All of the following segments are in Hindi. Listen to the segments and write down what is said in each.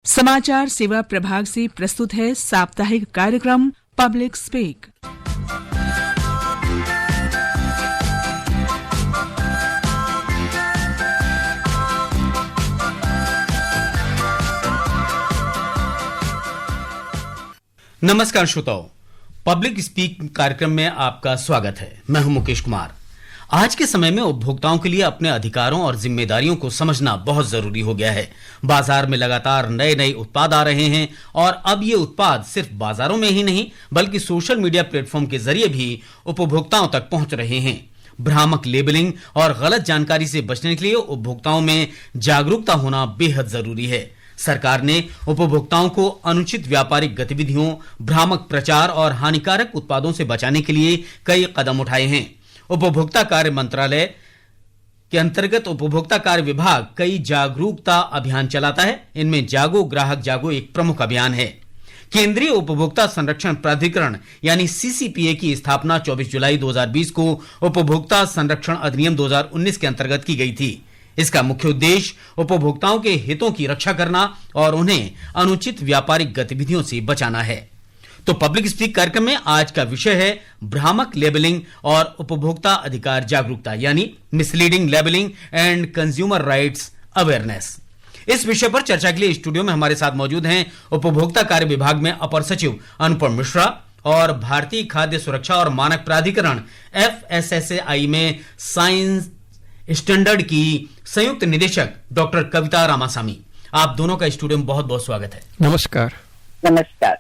समाचार सेवा प्रभाग से प्रस्तुत है साप्ताहिक कार्यक्रम पब्लिक स्पीक। नमस्कार श्रोताओ, पब्लिक स्पीक कार्यक्रम में आपका स्वागत है। मैं हूं मुकेश कुमार। आज के समय में उपभोक्ताओं के लिए अपने अधिकारों और जिम्मेदारियों को समझना बहुत जरूरी हो गया है। बाजार में लगातार नए नए उत्पाद आ रहे हैं और अब ये उत्पाद सिर्फ बाजारों में ही नहीं बल्कि सोशल मीडिया प्लेटफॉर्म के जरिए भी उपभोक्ताओं तक पहुंच रहे हैं। भ्रामक लेबलिंग और गलत जानकारी से बचने के लिए उपभोक्ताओं में जागरूकता होना बेहद जरूरी है। सरकार ने उपभोक्ताओं को अनुचित व्यापारिक गतिविधियों, भ्रामक प्रचार और हानिकारक उत्पादों से बचाने के लिए कई कदम उठाए हैं। उपभोक्ता कार्य मंत्रालय के अंतर्गत उपभोक्ता कार्य विभाग कई जागरूकता अभियान चलाता है। इनमें जागो ग्राहक जागो एक प्रमुख अभियान है। केंद्रीय उपभोक्ता संरक्षण प्राधिकरण यानी सीसीपीए की स्थापना 24 जुलाई 2020 को उपभोक्ता संरक्षण अधिनियम 2019 के अंतर्गत की गई थी। इसका मुख्य उद्देश्य उपभोक्ताओं के हितों की रक्षा करना और उन्हें अनुचित व्यापारिक गतिविधियों से बचाना है। तो पब्लिक स्पीक कार्यक्रम में आज का विषय है भ्रामक लेबलिंग और उपभोक्ता अधिकार जागरूकता यानी misleading labelling and consumer rights awareness. इस विषय पर चर्चा के लिए स्टूडियो में हमारे साथ मौजूद हैं उपभोक्ता कार्य विभाग में अपर सचिव अनुपम मिश्रा और भारतीय खाद्य सुरक्षा और मानक प्राधिकरण FSSAI में साइंस स्टैंडर्ड की संयुक्त निदेशक डॉक्टर कविता रामासामी। आप दोनों का स्टूडियो में बहुत बहुत स्वागत है। नमस्कार। नमस्कार।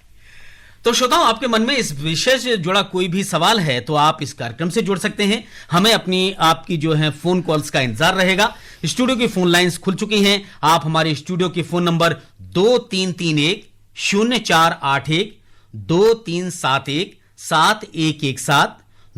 तो श्रोताओं, आपके मन में इस विषय से जुड़ा कोई भी सवाल है तो आप इस कार्यक्रम से जुड़ सकते हैं। हमें आपकी जो है फोन कॉल्स का इंतजार रहेगा। स्टूडियो की फोन लाइंस खुल चुकी हैं। आप हमारे स्टूडियो के फोन नंबर 2331-0481, 2371-7117,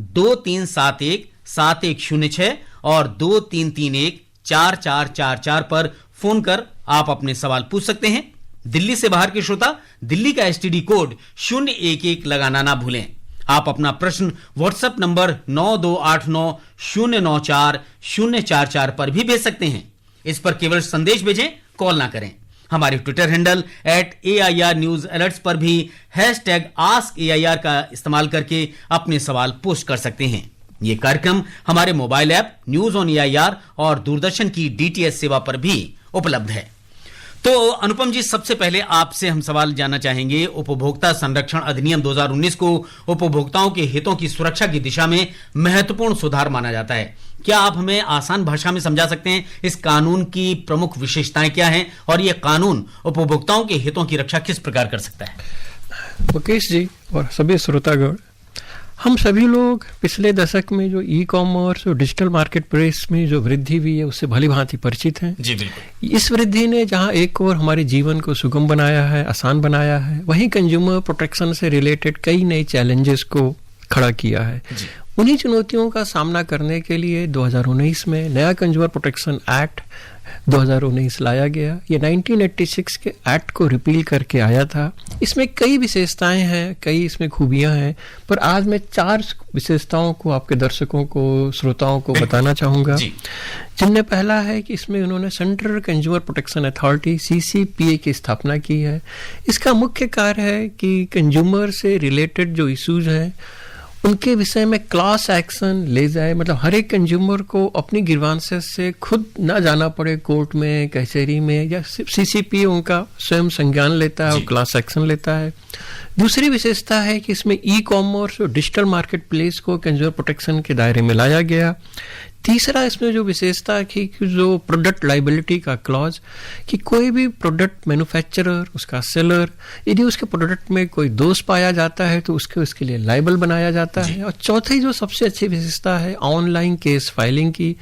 2371-7106 और 2331-4444 पर फोन कर आप अपने सवाल पूछ सकते हैं। दिल्ली से बाहर के श्रोता दिल्ली का STD कोड 011 लगाना ना भूलें। आप अपना प्रश्न व्हाट्सएप नंबर 9289-094-044 पर भी भेज सकते हैं। इस पर केवल संदेश भेजें, कॉल ना करें। हमारे Twitter handle @AIR News Alerts पर भी #AskAIR का इस्तेमाल करके अपने सवाल पोस्ट कर सकते हैं। यह कार्यक्रम हमारे mobile app news on AIR और दूरदर्शन की DTH सेवा पर भी उपलब्ध है। तो अनुपम जी, सबसे पहले आपसे हम सवाल जानना चाहेंगे। उपभोक्ता संरक्षण अधिनियम 2019 को उपभोक्ताओं के हितों की सुरक्षा की दिशा में महत्वपूर्ण सुधार माना जाता है। क्या आप हमें आसान भाषा में समझा सकते हैं इस कानून की प्रमुख विशेषताएं क्या हैं और यह कानून उपभोक्ताओं के हितों की रक्षा किस प्रकार कर सकता है? मुकेश जी और सभी श्रोतागण, हम सभी लोग पिछले दशक में जो ई-कॉमर्स और डिजिटल मार्केट प्लेस में जो वृद्धि हुई है उससे भली भांति परिचित हैं। जी बिल्कुल। इस वृद्धि ने जहां एक और हमारे जीवन को सुगम बनाया है, आसान बनाया है, वहीं कंज्यूमर प्रोटेक्शन से रिलेटेड कई नए चैलेंजेस को खड़ा किया है। उन्हीं चुनौतियों का सामना करने के लिए 2019 में नया कंज्यूमर प्रोटेक्शन एक्ट 2019 लाया गया। ये 1986 के एक्ट को रिपील करके आया था। इसमें कई विशेषताएं हैं, कई इसमें खूबियां हैं, पर आज मैं 4 विशेषताओं को आपके दर्शकों को, श्रोताओं को बताना चाहूंगा। जिनमें पहला है कि इसमें उन्होंने central consumer protection authority CCPA की स्थापना की है। इसका मुख्य कार्य है कि कंज्यूमर से रिलेटेड जो इश्यूज हैं उनके विषय में क्लास एक्शन ले जाए। मतलब हर एक कंज्यूमर को अपनी ग्रीवांसेस से खुद ना जाना पड़े कोर्ट में, कचहरी में, या CCPA उनका स्वयं संज्ञान लेता है और क्लास एक्शन लेता है। दूसरी विशेषता है कि इसमें ई-कॉमर्स और डिजिटल मार्केट प्लेस को कंज्यूमर प्रोटेक्शन के दायरे में लाया गया। तीसरा इसमें जो विशेषता है कि जो प्रोडक्ट लाइबिलिटी का क्लॉज, कि कोई भी प्रोडक्ट मैन्युफैक्चरर, उसका सेलर, यदि उसके प्रोडक्ट में कोई दोष पाया जाता है तो उसके लिए लाइबल बनाया जाता है। और चौथी जो सबसे अच्छी विशेषता है ऑनलाइन केस फाइलिंग की।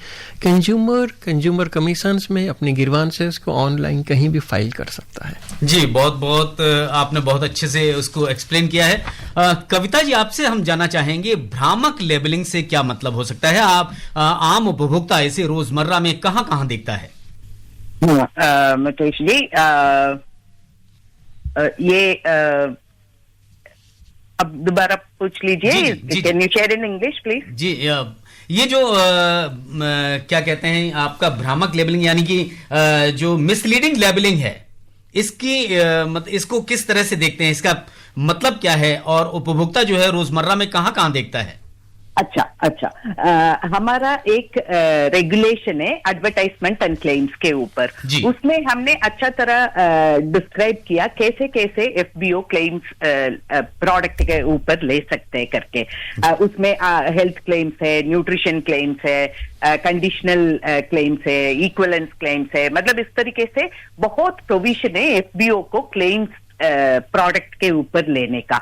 कंज्यूमर कमीशंस में अपनी ग्रीवांसेस को ऑनलाइन कहीं भी फाइल कर सकता है। जी, बहुत आपने बहुत अच्छे से उसको एक्सप्लेन किया है। कविता जी, आपसे हम जानना चाहेंगे भ्रामक लेबलिंग से क्या मतलब हो सकता है? आप आम उपभोक्ता इसे रोजमर्रा में कहां देखता है? मुकेश जी, ये अब दोबारा पूछ लीजिए। Can you share in English please? जी, ये जो क्या कहते हैं आपका भ्रामक लेबलिंग यानी कि जो मिसलीडिंग लेबलिंग है, इसकी मतलब इसको किस तरह से देखते हैं, इसका मतलब क्या है और उपभोक्ता जो है रोजमर्रा में कहाँ देखता है? अच्छा, हमारा एक रेगुलेशन है एडवर्टाइजमेंट एंड क्लेम्स के ऊपर। उसमें हमने अच्छा तरह डिस्क्राइब किया कैसे कैसे एफबीओ क्लेम्स प्रोडक्ट के ऊपर ले सकते हैं करके। उसमें हेल्थ क्लेम्स है, न्यूट्रिशन क्लेम्स है, कंडीशनल क्लेम्स है, इक्विवेलेंस क्लेम्स है। मतलब इस तरीके से बहुत प्रोविजन है एफबीओ को क्लेम्स प्रोडक्ट के ऊपर लेने का।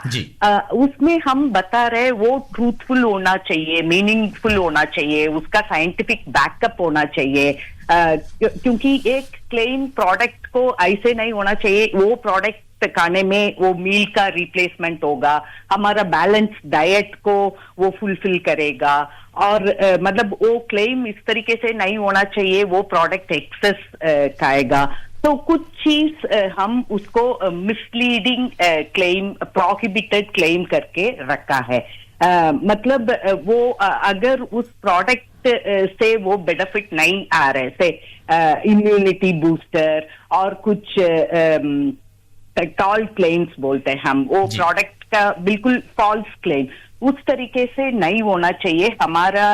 उसमें हम बता रहे वो ट्रूथफुल होना चाहिए, मीनिंगफुल होना चाहिए, उसका साइंटिफिक बैकअप होना चाहिए। क्योंकि एक क्लेम प्रोडक्ट को ऐसे नहीं होना चाहिए वो प्रोडक्ट खाने में वो मील का रिप्लेसमेंट होगा, हमारा बैलेंस डाइट को वो फुलफिल करेगा। और मतलब वो क्लेम इस तरीके से नहीं होना चाहिए वो प्रोडक्ट एक्सेस खाएगा। तो कुछ चीज हम उसको मिसलीडिंग क्लेम, प्रोहिबिटेड क्लेम करके रखा है। मतलब वो अगर उस प्रोडक्ट से वो बेनिफिट नहीं आ रहे, से इम्यूनिटी बूस्टर और कुछ टॉल क्लेम्स बोलते हैं हम, वो प्रोडक्ट का बिल्कुल फॉल्स क्लेम, उस तरीके से नहीं होना चाहिए। हमारा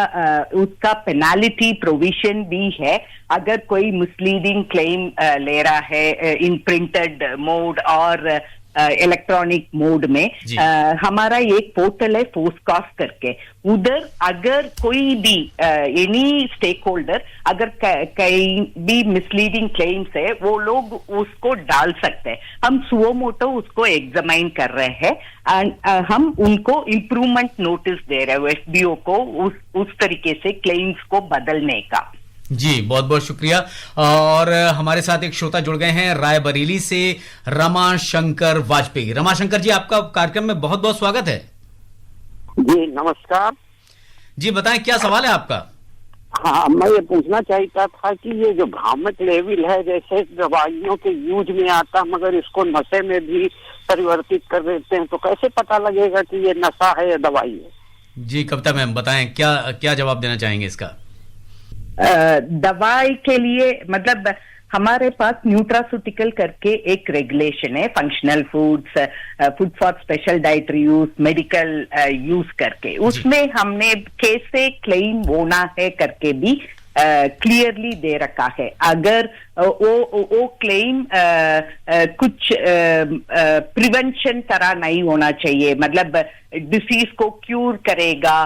उसका पेनाल्टी प्रोविजन भी है अगर कोई मिसलीडिंग क्लेम ले रहा है इन प्रिंटेड मोड और इलेक्ट्रॉनिक मोड में। हमारा एक पोर्टल है फोर्सकास्ट करके, उधर अगर कोई भी एनी स्टेक होल्डर अगर कहीं भी मिसलीडिंग क्लेम्स है वो लोग उसको डाल सकते हैं। हम सुओ मोटो उसको एग्जामाइन कर रहे हैं एंड हम उनको इम्प्रूवमेंट नोटिस दे रहे हैं एफबीओ को उस तरीके से क्लेम्स को बदलने का। जी बहुत बहुत शुक्रिया। और हमारे साथ एक श्रोता जुड़ गए हैं रायबरेली से, रमाशंकर वाजपेयी। रमाशंकर जी, आपका कार्यक्रम में बहुत बहुत स्वागत है। जी नमस्कार जी, बताएं क्या सवाल है आपका? हाँ, मैं ये पूछना चाहता था कि ये जो भ्रामक लेवल है जैसे दवाइयों के यूज में आता मगर इसको नशे में भी परिवर्तित कर देते हैं, तो कैसे पता लगेगा कि ये नशा है या दवाई है? जी कविता मैम बताएं, क्या जवाब देना चाहेंगे इसका? दवाई के लिए मतलब हमारे पास न्यूट्रास्यूटिकल करके एक रेगुलेशन है, functional foods, food for special dietary use, medical use करके, उसमें हमने कैसे क्लेम होना है करके भी क्लियरली दे रखा है। अगर वो क्लेम कुछ प्रिवेंशन तरह नहीं होना चाहिए, मतलब डिसीज को क्यूर करेगा,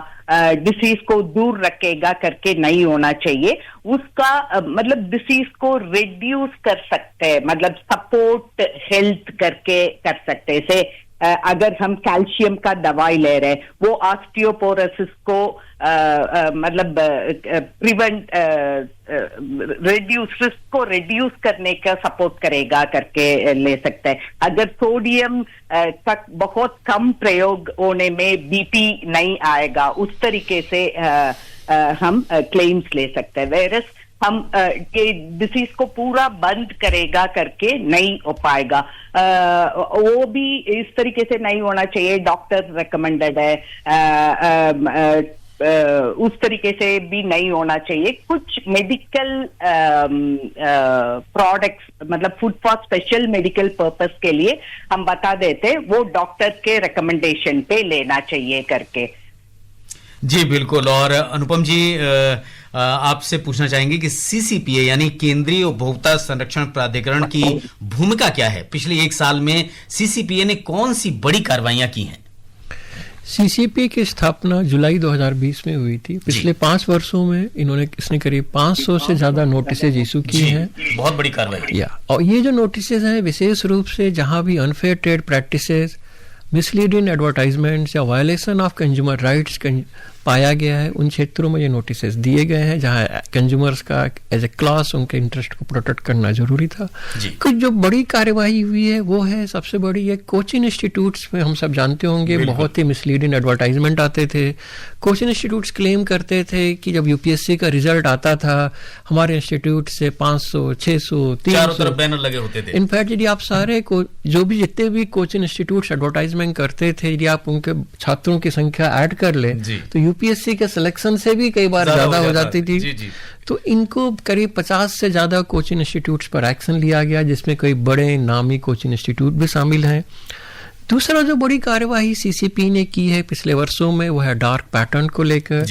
डिसीज को दूर रखेगा करके नहीं होना चाहिए। उसका मतलब डिसीज को रिड्यूस कर सकते हैं, मतलब सपोर्ट हेल्थ करके कर सकते हैं। से अगर हम कैल्शियम का दवाई ले रहे हैं वो ऑस्टियोपोरोसिस को मतलब प्रिवेंट रिड्यूस रिस्क को रिड्यूस करने का सपोर्ट करेगा करके ले सकते हैं। अगर सोडियम तक बहुत कम प्रयोग होने में बीपी नहीं आएगा, उस तरीके से हम क्लेम्स ले सकते हैं। वेरस हम के डिसीज को पूरा बंद करेगा करके नहीं हो पाएगा, वो भी इस तरीके से नहीं होना चाहिए। डॉक्टर रिकमेंडेड है, उस तरीके से भी नहीं होना चाहिए। कुछ मेडिकल प्रोडक्ट्स मतलब food for special medical purpose के लिए हम बता देते वो डॉक्टर के रिकमेंडेशन पे लेना चाहिए करके। जी बिल्कुल। और अनुपम जी आपसे पूछना चाहेंगे कि सीसीपीए यानी केंद्रीय उपभोक्ता संरक्षण प्राधिकरण की भूमिका क्या है? पिछले एक साल में सीसीपीए ने कौन सी बड़ी कार्रवाइयां की हैं? सीसीपीए की स्थापना जुलाई 2020 में हुई थी। पिछले 5 वर्षों में इसने करीब 500 से ज्यादा नोटिसेज इशू किए हैं। बहुत बड़ी कार्रवाई। और ये जो नोटिसेज हैं विशेष रूप से जहां भी unfair trade practices, misleading advertisements या वायलेशन ऑफ कंज्यूमर राइट्स पाया गया है, उन क्षेत्रों में ये नोटिसेस दिए गए हैं जहां कंज्यूमर्स का एज ए क्लास उनके इंटरेस्ट को प्रोटेक्ट करना जरूरी था। कुछ जो बड़ी कार्यवाही हुई है वो है, सबसे बड़ी है कोचिंग इंस्टीट्यूट्स में। हम सब जानते होंगे बहुत ही मिसलीडिंग एडवर्टाइजमेंट आते थे। कोचिंग इंस्टीट्यूट्स क्लेम करते थे कि जब यूपीएससी का रिजल्ट आता था हमारे इंस्टीट्यूट से 500, 600, 300 बैनर लगे होते थे। इनफैक्ट यदि आप सारे जितने भी कोचिंग इंस्टीट्यूट एडवर्टाइजमेंट करते थे, यदि आप उनके छात्रों की संख्या ऐड कर ले तो यूपीएससी के सिलेक्शन से भी कई बार ज्यादा हो जाती थी। जी। तो इनको करीब 50 से ज्यादा कोचिंग इंस्टीट्यूट्स पर एक्शन लिया गया, जिसमें कई बड़े नामी कोचिंग इंस्टीट्यूट भी शामिल हैं। दूसरा जो बड़ी कार्यवाही सीसीपी ने की है पिछले वर्षों में, वो है डार्क पैटर्न को लेकर।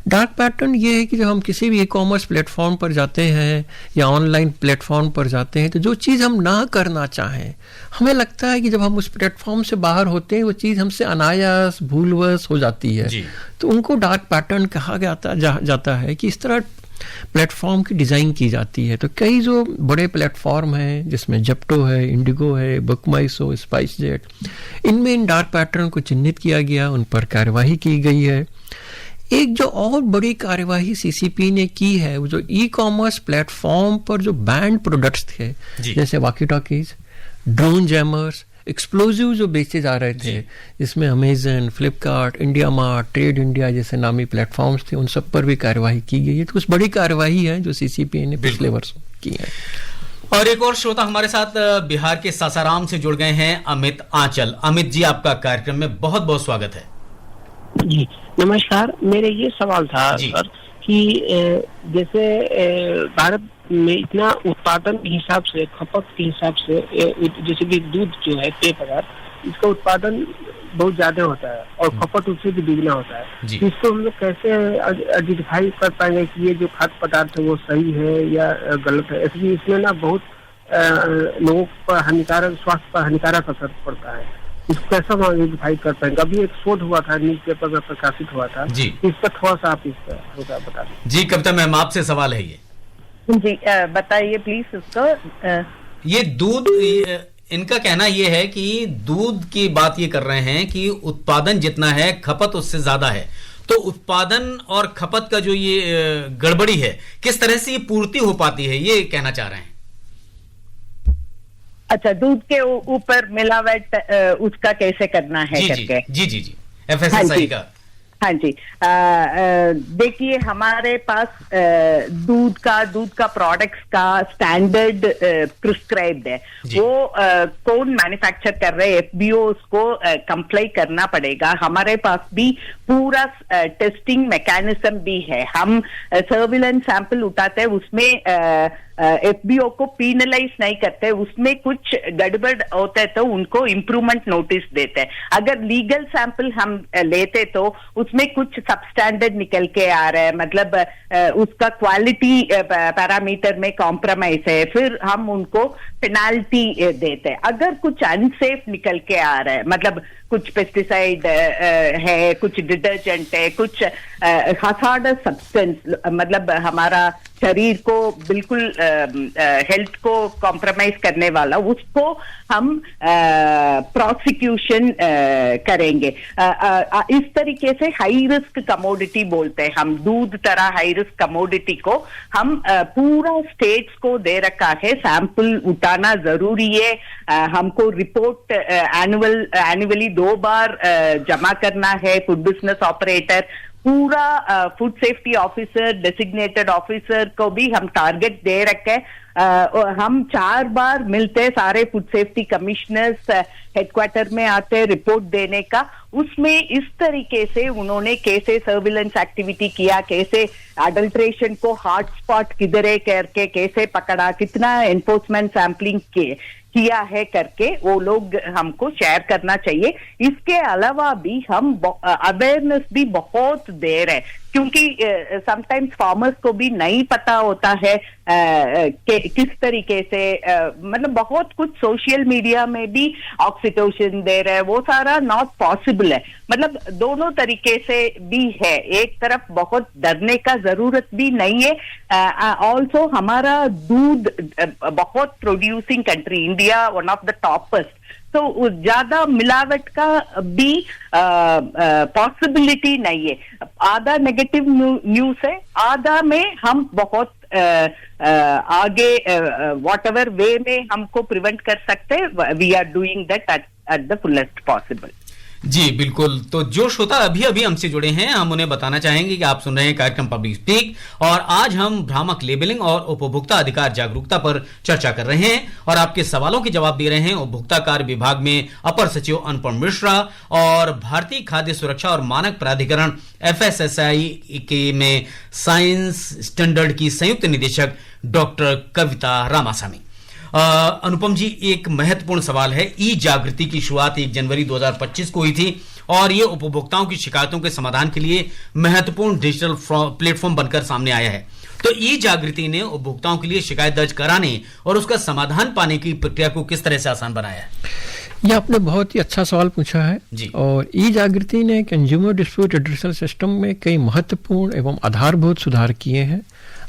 डार्क पैटर्न ये है कि जब हम किसी भी ई कॉमर्स प्लेटफॉर्म पर जाते हैं या ऑनलाइन प्लेटफॉर्म पर जाते हैं, तो जो चीज़ हम ना करना चाहें, हमें लगता है कि जब हम उस प्लेटफॉर्म से बाहर होते हैं वो चीज़ हमसे अनायास भूलवश हो जाती है। तो उनको डार्क पैटर्न कहा जाता है कि इस तरह प्लेटफॉर्म की डिज़ाइन की जाती है। तो कई जो बड़े प्लेटफॉर्म हैं, जिसमें जेप्टो है, इंडिगो है, बुकमाईशो, स्पाइसजेट, इनमें इन डार्क पैटर्न को चिन्हित किया गया, उन पर कार्यवाही की गई है। एक जो और बड़ी कार्यवाही सीसीपी ने की है, वो जो ई कॉमर्स प्लेटफॉर्म पर जो बैंड प्रोडक्ट्स थे, जैसे walkie talkies, drone jammers, explosive जो बेचे जा रहे थे, जिसमें Amazon, Flipkart, India mart, trade India जैसे नामी प्लेटफॉर्म्स थे, उन सब पर भी कार्यवाही की गई है। तो कुछ बड़ी कार्यवाही है जो सीसीपी ने पिछले वर्षों की है। और एक और श्रोता हमारे साथ बिहार के सासाराम से जुड़ गए हैं, अमित आंचल। अमित जी, आपका कार्यक्रम में बहुत बहुत स्वागत है। जी नमस्कार। मेरे ये सवाल था सर कि जैसे भारत में इतना उत्पादन के हिसाब से, खपत के हिसाब से, जैसे कि दूध जो है पेय पदार्थ, इसका उत्पादन बहुत ज्यादा होता है और खपत उससे भी दुगना होता है। इसको हम लोग कैसे आइडेंटिफाई कर पाएंगे कि ये जो खाद्य पदार्थ है वो सही है या गलत है? ऐसे इसमें ना बहुत लोगों पर हानिकारक, स्वास्थ्य पर हानिकारक असर पड़ता है। इसको कैसे हम आइडेंटिफाई कर पाएंगे? अभी एक शोध हुआ था, न्यूज पेपर में प्रकाशित हुआ था, इस पर थोड़ा सा आप इस पर बता दें। जी कविता मैम, आपसे सवाल है ये। जी बताइए प्लीज इसको। ये दूध, इनका कहना ये है कि दूध की बात ये कर रहे हैं कि उत्पादन जितना है खपत उससे ज्यादा है। तो उत्पादन और खपत का जो ये गड़बड़ी है, किस तरह से ये पूर्ति हो पाती है, ये कहना चाह रहे हैं। अच्छा, दूध के ऊपर मिलावट उसका कैसे करना है करके। जी FSSAI का। हाँ जी, देखिए हमारे पास दूध का प्रोडक्ट्स का स्टैंडर्ड प्रिस्क्राइब्ड है। वो कौन मैन्युफैक्चर कर रहे हैं, FBO उसको कंप्लाई करना पड़ेगा। हमारे पास भी पूरा टेस्टिंग मैकेनिज्म भी है। हम सर्विलेंस सैंपल उठाते हैं, उसमें FBO को पीनलाइज नहीं करते, उसमें कुछ गड़बड़ होता है तो उनको इम्प्रूवमेंट नोटिस देते हैं। अगर लीगल सैंपल हम लेते तो उसमें कुछ सबस्टैंडर्ड निकल के आ रहा है, मतलब उसका क्वालिटी पैरामीटर में कॉम्प्रोमाइज है, फिर हम उनको पेनाल्टी देते हैं। अगर कुछ अनसेफ निकल के आ रहा है, मतलब कुछ पेस्टिसाइड है, कुछ डिटर्जेंट है, कुछ हजार्डस सब्सटेंस, मतलब हमारा शरीर को बिल्कुल हेल्थ को कॉम्प्रोमाइज करने वाला, उसको हम प्रोसिक्यूशन करेंगे। इस तरीके से हाई रिस्क कमोडिटी बोलते हैं हम, दूध तरह हाई रिस्क कमोडिटी को हम पूरा स्टेट्स को दे रखा है। सैंपल उठाना जरूरी है, हमको रिपोर्ट एनुअली 2 बार जमा करना है। फूड बिजनेस ऑपरेटर, पूरा food safety officer, designated officer को भी हम टारगेट दे रखे हैं। हम 4 बार मिलते हैं, सारे फूड सेफ्टी कमिश्नर्स हेडक्वार्टर में आते हैं रिपोर्ट देने का। उसमें इस तरीके से उन्होंने कैसे सर्विलेंस एक्टिविटी किया, कैसे अडल्ट्रेशन को हॉटस्पॉट किधर है करके कैसे पकड़ा, कितना एनफोर्समेंट सैम्पलिंग किया है करके वो लोग हमको शेयर करना चाहिए। इसके अलावा भी हम अवेयरनेस भी बहुत दे रहे हैं, क्योंकि समटाइम्स फार्मर्स को भी नहीं पता होता है किस तरीके से, मतलब बहुत कुछ सोशल मीडिया में भी ऑक्सीटोसिन दे रहे हैं, वो सारा नॉट पॉसिबल है। मतलब दोनों तरीके से भी है, एक तरफ बहुत डरने का जरूरत भी नहीं है। ऑल्सो हमारा दूध बहुत producing country, India one of the toppers, तो ज्यादा मिलावट का भी पॉसिबिलिटी नहीं है। आधा नेगेटिव न्यूज है, आधा में हम बहुत आगे वॉट एवर वे में हमको प्रिवेंट कर सकते हैं। We are doing that at the fullest possible. जी बिल्कुल। तो जो श्रोता अभी अभी हमसे जुड़े हैं, हम उन्हें बताना चाहेंगे कि आप सुन रहे हैं कार्यक्रम पब्लिक स्पीक, और आज हम भ्रामक लेबलिंग और उपभोक्ता अधिकार जागरूकता पर चर्चा कर रहे हैं और आपके सवालों के जवाब दे रहे हैं उपभोक्ता कार्य विभाग में अपर सचिव अनुपम मिश्रा और भारतीय खाद्य सुरक्षा और मानक प्राधिकरण FSSAI के में साइंस स्टैंडर्ड की संयुक्त निदेशक डॉक्टर कविता रामासामी। अनुपम जी, एक महत्वपूर्ण सवाल है। ई जागृति की शुरुआत 1 जनवरी 2025 को हुई थी और ये उपभोक्ताओं की शिकायतों के समाधान के लिए महत्वपूर्ण डिजिटल प्लेटफॉर्म बनकर सामने आया है। तो ई जागृति ने उपभोक्ताओं के लिए शिकायत दर्ज कराने और उसका समाधान पाने की प्रक्रिया को किस तरह से आसान बनाया है? ये आपने बहुत ही अच्छा सवाल पूछा है जी। और ई जागृति ने कंज्यूमर डिस्प्यूट रिड्रेसल सिस्टम में कई महत्वपूर्ण एवं आधारभूत सुधार किए हैं।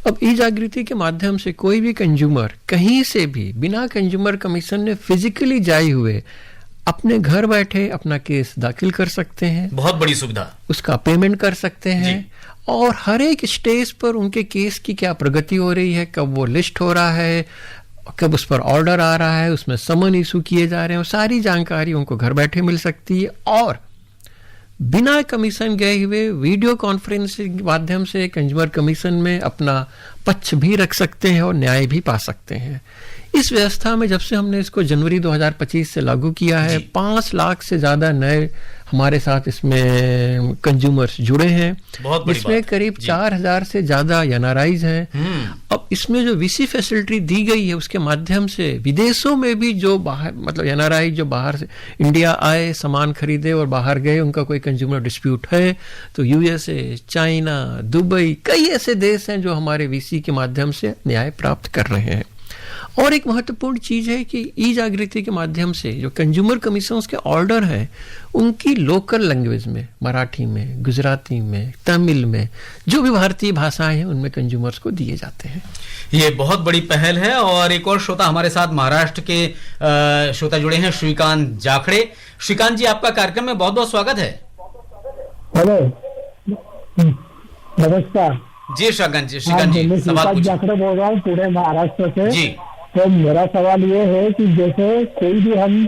अब ई जागृति के माध्यम से कोई भी कंज्यूमर कहीं से भी बिना कंज्यूमर कमीशन ने फिजिकली जाए हुए अपने घर बैठे अपना केस दाखिल कर सकते हैं। बहुत बड़ी सुविधा। उसका पेमेंट कर सकते हैं और हर एक स्टेज पर उनके केस की क्या प्रगति हो रही है, कब वो लिस्ट हो रहा है, कब उस पर ऑर्डर आ रहा है, उसमें समन इशू किए जा रहे हैं, सारी जानकारी उनको घर बैठे मिल सकती है। और बिना कमीशन गए हुए वीडियो कॉन्फ्रेंसिंग के माध्यम से कंज्यूमर कमीशन में अपना पक्ष भी रख सकते हैं और न्याय भी पा सकते हैं। इस व्यवस्था में जब से हमने इसको जनवरी 2025 से लागू किया है, 5 लाख से ज्यादा नए हमारे साथ इसमें कंज्यूमर्स जुड़े हैं, जिसमें करीब 4000 से ज्यादा एनआरआईज हैं। अब इसमें जो वीसी फैसिलिटी दी गई है उसके माध्यम से विदेशों में भी जो बाहर मतलब एनआरआई जो बाहर से इंडिया आए, सामान खरीदे और बाहर गए, उनका कोई कंज्यूमर डिस्प्यूट है तो यूएसए, चाइना, दुबई, कई ऐसे देश हैं जो हमारे वीसी के माध्यम से न्याय प्राप्त कर रहे हैं। और एक महत्वपूर्ण चीज है कि ई जागृति के माध्यम से जो कंज्यूमर कमीशन के ऑर्डर हैं उनकी लोकल लैंग्वेज में, मराठी में, गुजराती में, तमिल में, जो भी भारतीय भाषाएं हैं उनमें कंज्यूमर्स को दिए जाते हैं। ये बहुत बड़ी पहल है। और एक और श्रोता हमारे साथ महाराष्ट्र के श्रोता जुड़े हैं, श्रीकांत जाखड़े। श्रीकांत जी, आपका कार्यक्रम में बहुत बहुत स्वागत है। हेलो, नमस्कार जी। श्रीकांत जी, सवाल जाखड़े बोल रहा हूँ पूरे महाराष्ट्र से जी। तो मेरा सवाल ये है कि जैसे कोई भी हम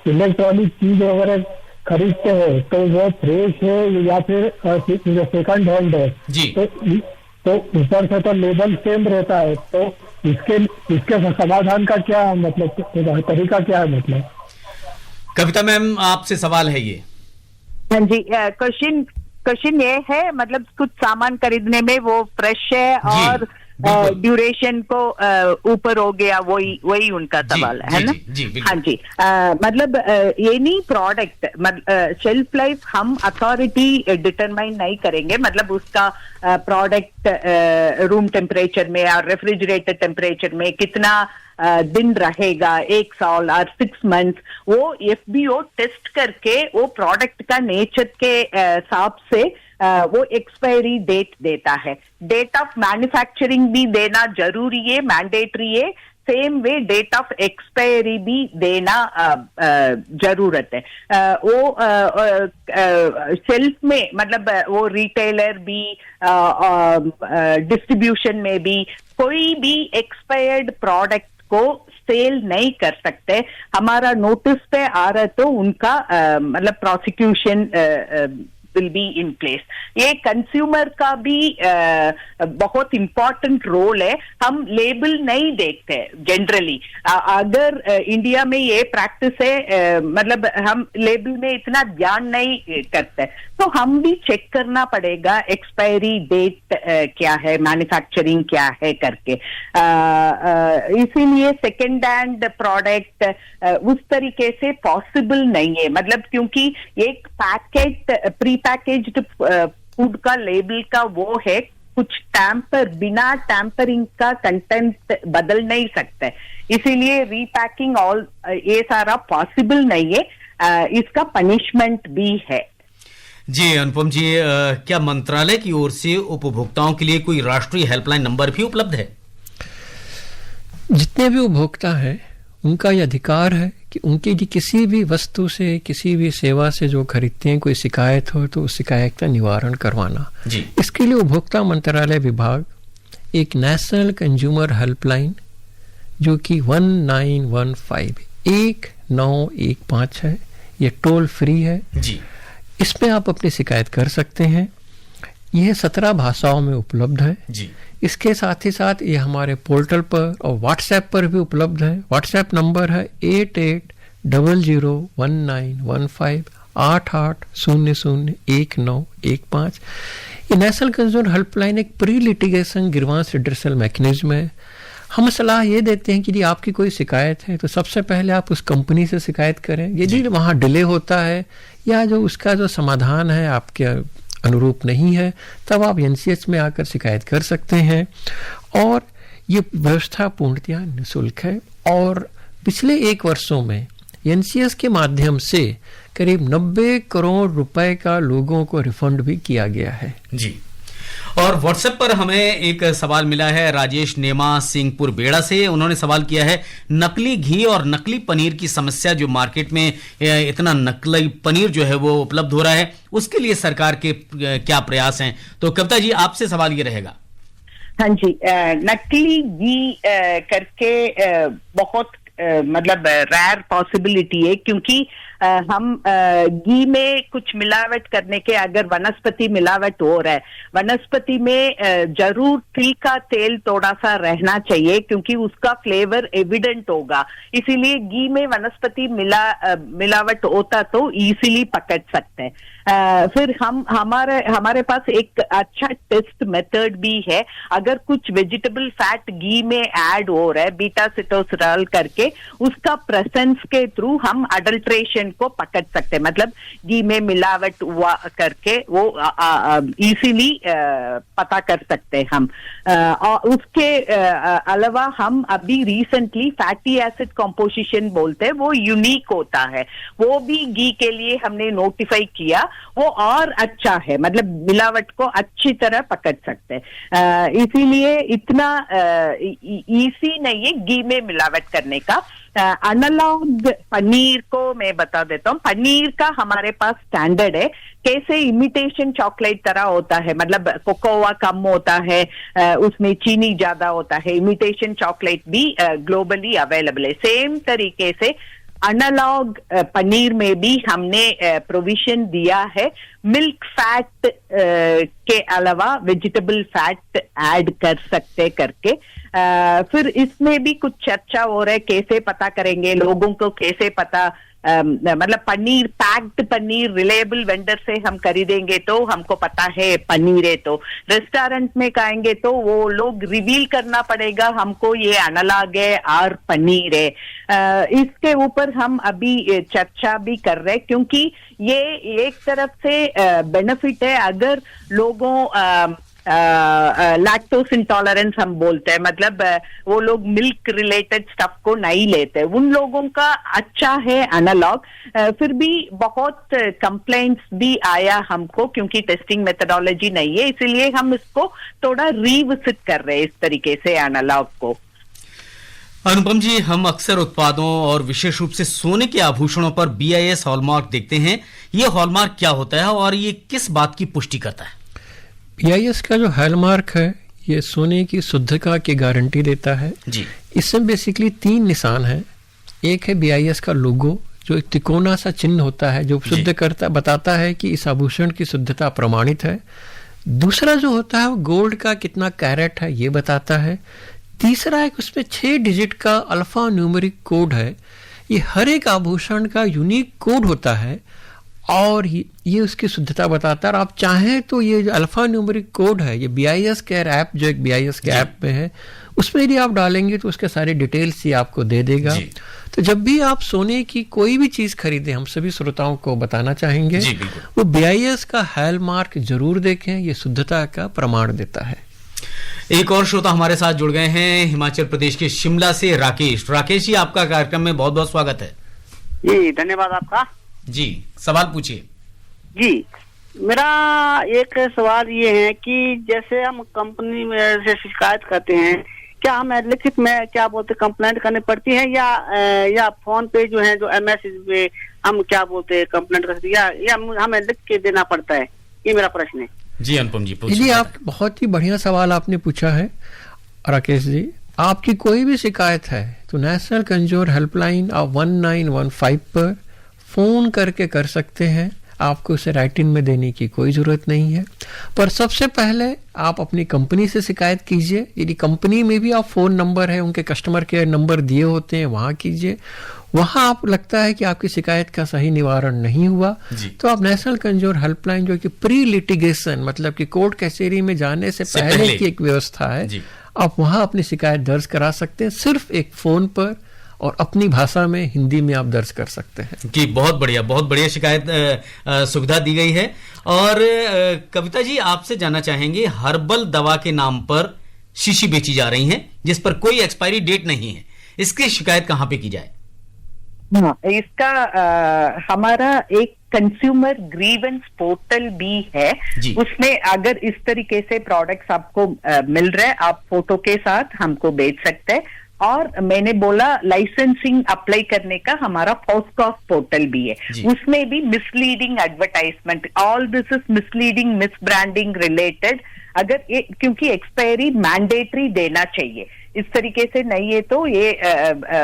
इलेक्ट्रॉनिक चीज वगैरह खरीदते हैं तो वो फ्रेश है या फिर सेकंड हैंड है जी, तो ऊपर से तो लेबल सेम रहता है, तो इसके समाधान का क्या मतलब तरीका क्या है? मतलब कविता मैम, आपसे सवाल है ये। हाँ जी, क्वेश्चन ये है, मतलब कुछ सामान खरीदने में वो फ्रेश है और ड्यूरेशन को ऊपर हो गया, वही उनका सवाल है ना? हाँ जी, मतलब एनी प्रोडक्ट शेल्फ लाइफ हम अथॉरिटी डिटरमाइन नहीं करेंगे, मतलब उसका प्रोडक्ट रूम टेम्परेचर में और रेफ्रिजरेटर टेम्परेचर में कितना दिन रहेगा, 1 साल और 6 मंथ्स, वो FBO टेस्ट करके वो प्रोडक्ट का नेचर के हिसाब से वो एक्सपायरी डेट देता है। डेट ऑफ मैन्युफैक्चरिंग भी देना जरूरी है, मैंडेटरी है। Same way date of expiry भी देना जरूरत है। वो सेल्फ में मतलब वो रिटेलर भी डिस्ट्रीब्यूशन में भी कोई भी एक्सपायर्ड प्रोडक्ट को सेल नहीं कर सकते। हमारा नोटिस पे आ रहा तो उनका मतलब prosecution will be in place. ये कंज्यूमर का भी बहुत इंपॉर्टेंट रोल है। हम लेबल नहीं देखते जनरली। अगर इंडिया में ये प्रैक्टिस है, मतलब हम लेबल में इतना ध्यान नहीं करते, तो हम भी चेक करना पड़ेगा एक्सपायरी डेट क्या है, मैन्युफैक्चरिंग क्या है करके। इसीलिए सेकेंड हैंड प्रोडक्ट उस तरीके से पॉसिबल नहीं है, मतलब क्योंकि एक पैकेट प्री पैकेज्ड फूड का लेबल का वो है, कुछ टैम्पर बिना टैम्परिंग का कंटेंट बदल नहीं सकते, इसीलिए रीपैकिंग ऑल ये सारा पॉसिबल नहीं है। इसका पनिशमेंट भी है। जी अनुपम जी, क्या मंत्रालय की ओर से उपभोक्ताओं के लिए कोई राष्ट्रीय हेल्पलाइन नंबर भी उपलब्ध है? जितने भी उपभोक्ता हैं उनका यह अधिकार है कि उनकी किसी भी वस्तु से, किसी भी सेवा से जो खरीदते हैं, कोई शिकायत हो तो उस शिकायत का निवारण करवाना जी। इसके लिए उपभोक्ता मंत्रालय विभाग एक नेशनल कंज्यूमर हेल्पलाइन जो कि 1915 है, ये टोल फ्री है जी। इसमें आप अपनी शिकायत कर सकते हैं। यह 17 भाषाओं में उपलब्ध है जी। इसके साथ ही साथ ये हमारे पोर्टल पर और व्हाट्सएप पर भी उपलब्ध है। व्हाट्सएप नंबर है 88001915। ये नेशनल कंज्यूमर हेल्पलाइन एक pre litigation grievance redressal mechanism है। हम सलाह ये देते हैं कि यदि आपकी कोई शिकायत है तो सबसे पहले आप उस कंपनी से शिकायत करें। यदि वहाँ डिले होता है या जो उसका जो समाधान है आपके अनुरूप नहीं है, तब आप एनसीएच में आकर शिकायत कर सकते हैं। और ये व्यवस्था पूर्णतया निःशुल्क है और पिछले 1 वर्षों में एनसीएस के माध्यम से करीब 90 करोड़ रुपए का लोगों को रिफंड भी किया गया है। जी। और व्हाट्सएप पर हमें एक सवाल मिला है राजेश नेमा सिंहपुर बेड़ा से। उन्होंने सवाल किया है, नकली घी और नकली पनीर की समस्या, जो मार्केट में इतना नकली पनीर जो है वो उपलब्ध हो रहा है, उसके लिए सरकार के क्या प्रयास हैं? तो कविता जी, आपसे सवाल ये रहेगा। हाँ जी, नकली घी करके बहुत मतलब रेयर पॉसिबिलिटी है, क्योंकि हम घी में कुछ मिलावट करने के, अगर वनस्पति मिलावट हो रहा है, वनस्पति में जरूर तिल का तेल थोड़ा सा रहना चाहिए, क्योंकि उसका फ्लेवर एविडेंट होगा। इसीलिए घी में वनस्पति मिलावट होता तो इजीली पकड़ सकते हैं। फिर हमारे पास एक अच्छा टेस्ट मेथड भी है। अगर कुछ वेजिटेबल फैट घी में ऐड हो रहा है बीटा सिटोस्टेरोल करके, उसका प्रेजेंस के थ्रू हम अडल्ट्रेशन को पकड़ सकते हैं, मतलब घी में मिलावट हुआ करके वो इजीली पता कर सकते हैं हम। और उसके अलावा हम अभी रिसेंटली फैटी एसिड कंपोजिशन बोलते हैं, वो यूनिक होता है, वो भी घी के लिए हमने नोटिफाई किया, वो और अच्छा है, मतलब मिलावट को अच्छी तरह पकड़ सकते हैं। इसीलिए इतना इजी नहीं है घी में मिलावट करने का। एनालॉग पनीर को मैं बता देता हूँ। पनीर का हमारे पास स्टैंडर्ड है, कैसे इमिटेशन चॉकलेट तरह होता है, मतलब कोकोआ कम होता है, उसमें चीनी ज्यादा होता है। इमिटेशन चॉकलेट भी ग्लोबली अवेलेबल है। सेम तरीके से एनालॉग पनीर में भी हमने प्रोविजन दिया है, मिल्क फैट के अलावा वेजिटेबल फैट ऐड कर सकते करके। फिर इसमें भी कुछ चर्चा हो रहा है, कैसे पता करेंगे, लोगों को कैसे पता, मतलब paneer, packed paneer reliable vendor से हम खरीदेंगे तो हमको पता है पनीर है, तो रेस्टोरेंट में खाएंगे तो वो लोग रिवील करना पड़ेगा हमको ये एनालॉग है और पनीर है। इसके ऊपर हम अभी चर्चा भी कर रहे हैं, क्योंकि ये एक तरफ से बेनिफिट है अगर लोगों लैक्टोस इंटॉलरेंस हम बोलते हैं, मतलब वो लोग मिल्क रिलेटेड स्टफ को नहीं लेते, उन लोगों का अच्छा है एनालॉग। फिर भी बहुत कंप्लेंट्स भी आया हमको, क्योंकि टेस्टिंग मेथोडोलॉजी नहीं है, इसीलिए हम इसको थोड़ा रिविजिट कर रहे हैं इस तरीके से एनालॉग को। अनुपम जी, हम अक्सर उत्पादों और विशेष रूप से सोने के आभूषणों पर BIS हॉलमार्क देखते हैं। ये हॉलमार्क क्या होता है और ये किस बात की पुष्टि करता है? BIS का जो हॉलमार्क है, ये सोने की शुद्धता की गारंटी देता है जी। इसमें बेसिकली 3 निशान हैं। एक है BIS का लोगो, जो एक तिकोना सा चिन्ह होता है, जो शुद्ध करता बताता है कि इस आभूषण की शुद्धता प्रमाणित है। दूसरा जो होता है वो गोल्ड का कितना कैरेट है ये बताता है। तीसरा एक उसमें 6 डिजिट का अल्फा न्यूमेरिक कोड है। ये हर एक आभूषण का यूनिक कोड होता है और ये उसकी शुद्धता बताता है। और आप चाहें तो ये जो अल्फा न्यूमेरिक कोड है, ये BIS केयर ऐप, जो एक BIS के ऐप में है, उसमें यदि आप डालेंगे तो उसके सारे डिटेल्स ही आपको दे देगा। तो जब भी आप सोने की कोई भी चीज खरीदें, हम सभी श्रोताओं को बताना चाहेंगे वो BIS का हॉलमार्क जरूर देखें, ये शुद्धता का प्रमाण देता है। एक और श्रोता हमारे साथ जुड़ गए हैं, हिमाचल प्रदेश के शिमला से राकेश। राकेश जी, आपका कार्यक्रम में बहुत बहुत स्वागत है। जी धन्यवाद आपका। जी, सवाल पूछिए। जी, मेरा एक सवाल ये है कि जैसे हम कंपनी में से शिकायत करते हैं, क्या हम लिखित में क्या बोलते कंप्लेंट करनी पड़ती है या फोन पे जो है जो MS पे हम क्या बोलते कंप्लेंट करते हैं, या हमें लिख के देना पड़ता है? ये मेरा प्रश्न है। जी अनुपम जी, जी आप बहुत ही बढ़िया सवाल आपने पूछा है राकेश जी। आपकी कोई भी शिकायत है तो नेशनल कंज्यूमर हेल्पलाइन आप 1915 पर फोन करके कर सकते हैं। आपको उसे राइटिंग में देने की कोई ज़रूरत नहीं है। पर सबसे पहले आप अपनी कंपनी से शिकायत कीजिए। यदि कंपनी में भी आप फ़ोन नंबर है, उनके कस्टमर केयर नंबर दिए होते हैं, वहाँ कीजिए। वहाँ आप लगता है कि आपकी शिकायत का सही निवारण नहीं हुआ तो आप नेशनल कंज्यूमर हेल्पलाइन, जो कि प्री लिटिगेशन मतलब कि कोर्ट कचहरी में जाने से पहले की एक व्यवस्था है, आप वहाँ अपनी शिकायत दर्ज करा सकते हैं, सिर्फ एक फ़ोन पर और अपनी भाषा में, हिंदी में आप दर्ज कर सकते हैं। जी, बहुत बढ़िया शिकायत सुविधा दी गई है। और कविता जी, आपसे जानना चाहेंगे, हर्बल दवा के नाम पर शीशी बेची जा रही हैं जिस पर कोई एक्सपायरी डेट नहीं है, इसकी शिकायत कहाँ पे की जाए? हाँ, इसका हमारा एक कंज्यूमर ग्रीवेंस पोर्टल भी है। उसमें अगर इस तरीके से प्रोडक्ट्स आपको मिल रहे हैं, आप फोटो के साथ हमको भेज सकते हैं। और मैंने बोला लाइसेंसिंग अप्लाई करने का हमारा फोस्कॉस पोर्टल भी है, उसमें भी misleading advertisement, all this is misleading, miss branding related, अगर ये क्योंकि एक्सपायरी मैंडेटरी देना चाहिए, इस तरीके से नहीं है तो ये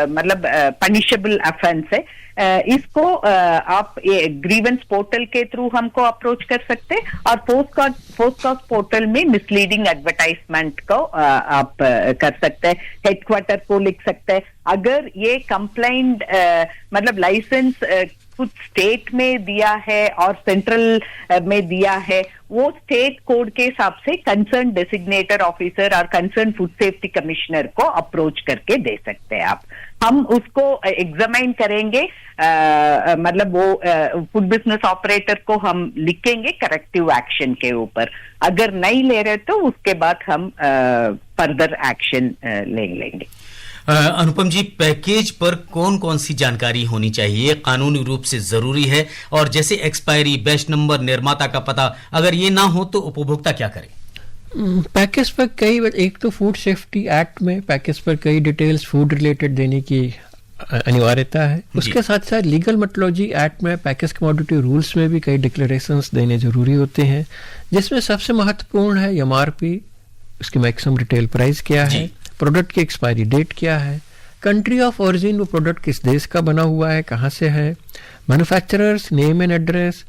मतलब पनिशेबल ऑफेंस है। इसको आप ये ग्रीवेंस पोर्टल के थ्रू हमको अप्रोच कर सकते हैं और फोस्कॉस पोर्टल में मिसलीडिंग एडवर्टाइजमेंट को आप कर सकते हैं, हेडक्वार्टर को लिख सकते हैं। अगर ये कंप्लेंट मतलब लाइसेंस कुछ स्टेट में दिया है और सेंट्रल में दिया है, वो स्टेट कोड के हिसाब से कंसर्न डेसिग्नेटर ऑफिसर और कंसर्न फूड सेफ्टी कमिश्नर को अप्रोच करके दे सकते हैं आप। हम उसको एग्जामिन करेंगे, मतलब वो फूड बिजनेस ऑपरेटर को हम लिखेंगे करेक्टिव एक्शन के ऊपर। अगर नहीं ले रहे तो उसके बाद हम फर्दर एक्शन ले लेंगे। अनुपम जी, पैकेज पर कौन कौन सी जानकारी होनी चाहिए, कानूनी रूप से जरूरी है? और जैसे एक्सपायरी, बैच नंबर, निर्माता का पता, अगर ये ना हो तो उपभोक्ता क्या करे? पैकेज पर कई, एक तो फूड सेफ्टी एक्ट में पैकेज पर कई डिटेल्स फूड रिलेटेड देने की अनिवार्यता है। उसके साथ साथ लीगल मेट्रोलॉजी एक्ट में पैकेज कमोडिटी रूल्स में भी कई डिक्लेरेशंस देने जरूरी होते हैं, जिसमें सबसे महत्वपूर्ण है एमआरपी, उसकी मैक्सिमम रिटेल प्राइस क्या है, प्रोडक्ट की एक्सपायरी डेट क्या है, कंट्री ऑफ ओरिजिन, वो प्रोडक्ट किस देश का बना हुआ है, कहाँ से है, manufacturers name and address,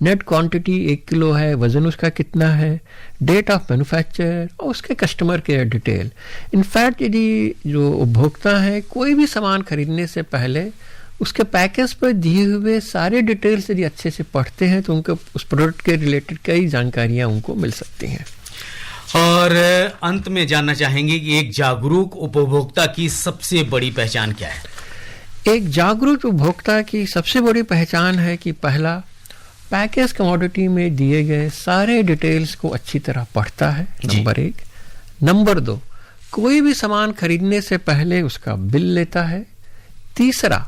net quantity 1 kilo है, वजन उसका कितना है, डेट ऑफ मैन्युफैक्चर और उसके कस्टमर केयर डिटेल। इनफैक्ट यदि जो उपभोक्ता है कोई भी सामान खरीदने से पहले उसके पैकेज पर दिए हुए सारे डिटेल्स यदि अच्छे से पढ़ते हैं तो उनको उस प्रोडक्ट के रिलेटेड कई जानकारियां उनको मिल सकती हैं। और अंत में जानना चाहेंगे कि एक जागरूक उपभोक्ता की सबसे बड़ी पहचान क्या है? एक जागरूक उपभोक्ता की सबसे बड़ी पहचान है कि पहला, पैकेज कमोडिटी में दिए गए सारे डिटेल्स को अच्छी तरह पढ़ता है, नंबर 1। नंबर 2, कोई भी सामान खरीदने से पहले उसका बिल लेता है। तीसरा,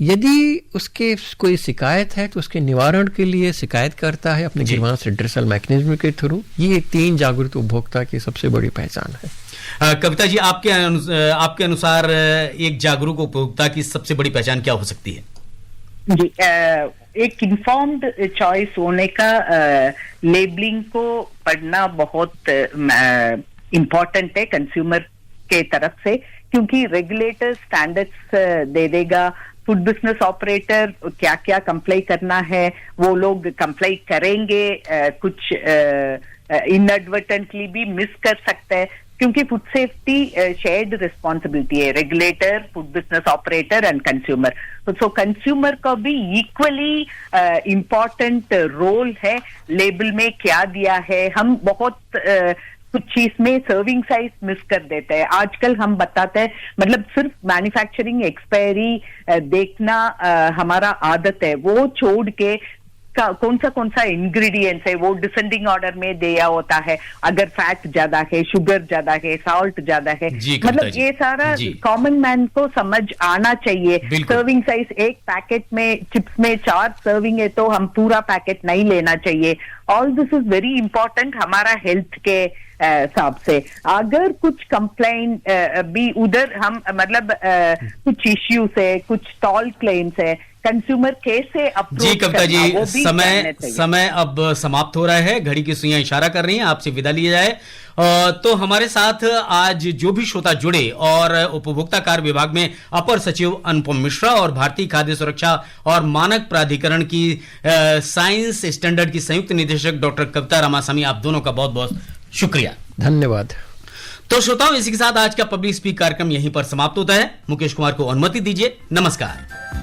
यदि उसके कोई शिकायत है तो उसके निवारण के लिए शिकायत करता है अपने ग्रीवांस रिड्रेसल मैकेनिज्म के थ्रू। ये 3 जागरूक उपभोक्ता की सबसे बड़ी पहचान है। कविता जी, आपके अनुसार एक जागरूक उपभोक्ता की सबसे बड़ी पहचान क्या हो सकती है? जी, एक इन्फॉर्म्ड चॉइस होने का, लेबलिंग को पढ़ना बहुत इम्पोर्टेंट है कंज्यूमर के तरफ से, क्योंकि रेगुलेटर स्टैंडर्ड्स दे देगा। फूड बिजनेस ऑपरेटर क्या क्या कंप्लाई करना है वो लोग कंप्लाई करेंगे, कुछ इनएडवर्टेंटली भी मिस कर सकते हैं, क्योंकि फूड सेफ्टी शेयर्ड रिस्पॉन्सिबिलिटी है, regulator, food business operator and consumer. So consumer का भी इक्वली इम्पोर्टेंट रोल है। लेबल में क्या दिया है, हम बहुत कुछ चीज में सर्विंग साइज मिस कर देते हैं। आजकल हम बताते हैं, मतलब सिर्फ मैन्युफैक्चरिंग एक्सपायरी देखना हमारा आदत है, वो छोड़ के कौन सा इंग्रेडिएंट्स है वो डिसेंडिंग ऑर्डर में दिया होता है। अगर फैट ज्यादा है, शुगर ज्यादा है, सॉल्ट ज्यादा है, मतलब ये सारा कॉमन मैन को समझ आना चाहिए। सर्विंग साइज, एक पैकेट में चिप्स में 4 सर्विंग है तो हम पूरा पैकेट नहीं लेना चाहिए। All this is very important हमारा हेल्थ के हिसाब से। अगर कुछ कंप्लेंट भी उधर हम मतलब कुछ इश्यूज है, कुछ स्टॉल क्लेम्स है, कंज्यूमर कैसे अप्रोच जी कविता जी, समय अब समाप्त हो रहा है, घड़ी की सुइयां इशारा कर रही हैं, आपसे विदा लिया जाए। तो हमारे साथ आज जो भी श्रोता जुड़े और उपभोक्ता कार्य विभाग में अपर सचिव अनुपम मिश्रा और भारतीय खाद्य सुरक्षा और मानक प्राधिकरण की साइंस स्टैंडर्ड की संयुक्त निदेशक डॉक्टर कविता रामास्वामी, आप दोनों का बहुत बहुत शुक्रिया, धन्यवाद। तो श्रोताओं, इसी के साथ आज का पब्लिक स्पीक कार्यक्रम यहीं पर समाप्त होता है। मुकेश कुमार को अनुमति दीजिए, नमस्कार।